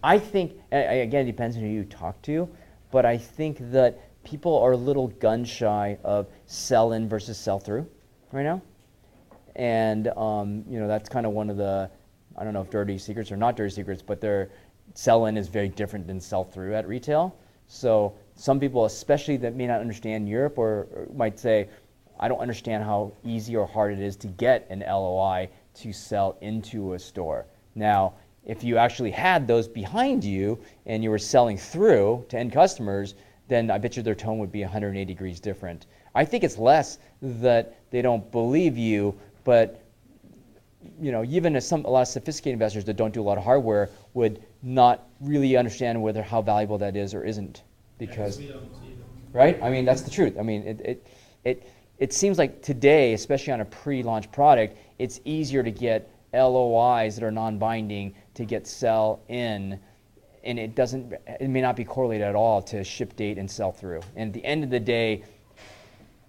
I think, again, it depends on who you talk to, but I think that people are a little gun shy of sell-in versus sell-through right now. And that's kind of one of the, I don't know if dirty secrets or not dirty secrets, but their sell-in is very different than sell-through at retail. So some people, especially that may not understand Europe, or might say, I don't understand how easy or hard it is to get an LOI to sell into a store. Now, if you actually had those behind you and you were selling through to end customers, then I bet you their tone would be 180 degrees different. I think it's less that they don't believe you, but even as a lot of sophisticated investors that don't do a lot of hardware would not really understand how valuable that is or isn't, because we don't see them. Right? I mean, that's the truth. I mean, it seems like today, especially on a pre-launch product, it's easier to get LOIs that are non-binding to get sell in, and it may not be correlated at all to ship date and sell through. And at the end of the day,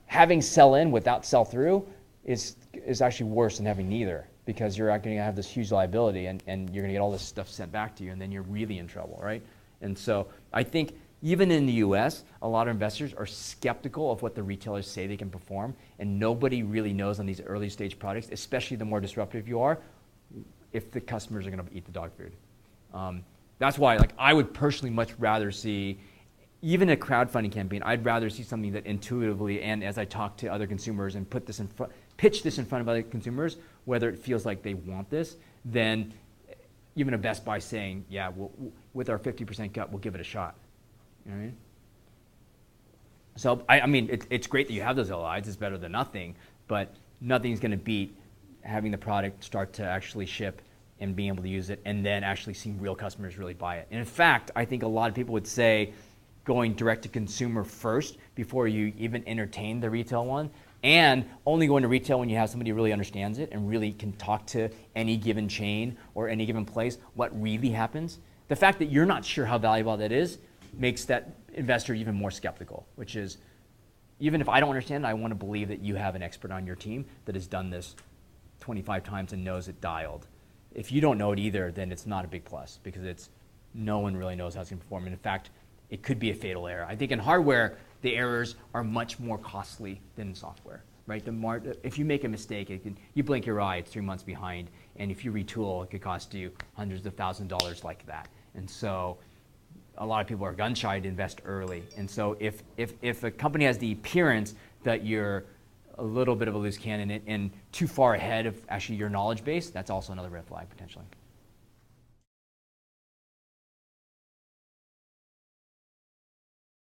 having sell in without sell through is actually worse than having neither, because you're going to have this huge liability, and you're going to get all this stuff sent back to you, and then you're really in trouble, right? And so I think even in the US, a lot of investors are skeptical of what the retailers say they can perform, and nobody really knows on these early stage products, especially the more disruptive you are, if the customers are going to eat the dog food. That's why, I would personally much rather see, even a crowdfunding campaign, I'd rather see something that intuitively, and as I talk to other consumers and pitch this in front of other consumers, whether it feels like they want this, than even a Best Buy saying, yeah, with our 50% cut, we'll give it a shot. You know what I mean? So, I mean, it's great that you have those LOIs. It's better than nothing, but nothing's going to beat having the product start to actually ship and being able to use it, and then actually seeing real customers really buy it. And in fact, I think a lot of people would say going direct to consumer first before you even entertain the retail one, and only going to retail when you have somebody who really understands it and really can talk to any given chain or any given place what really happens. The fact that you're not sure how valuable that is makes that investor even more skeptical, which is, even if I don't understand it, I want to believe that you have an expert on your team that has done this 25 times and knows it dialed. If you don't know it either, then it's not a big plus, because no one really knows how it's going to perform. And in fact, it could be a fatal error. I think in hardware, the errors are much more costly than in software, right? If you make a mistake, you blink your eye, it's 3 months behind. And if you retool, it could cost you hundreds of thousands of dollars like that. And so a lot of people are gun shy to invest early. And so if a company has the appearance that you're a little bit of a loose cannon and too far ahead of actually your knowledge base, that's also another red flag potentially.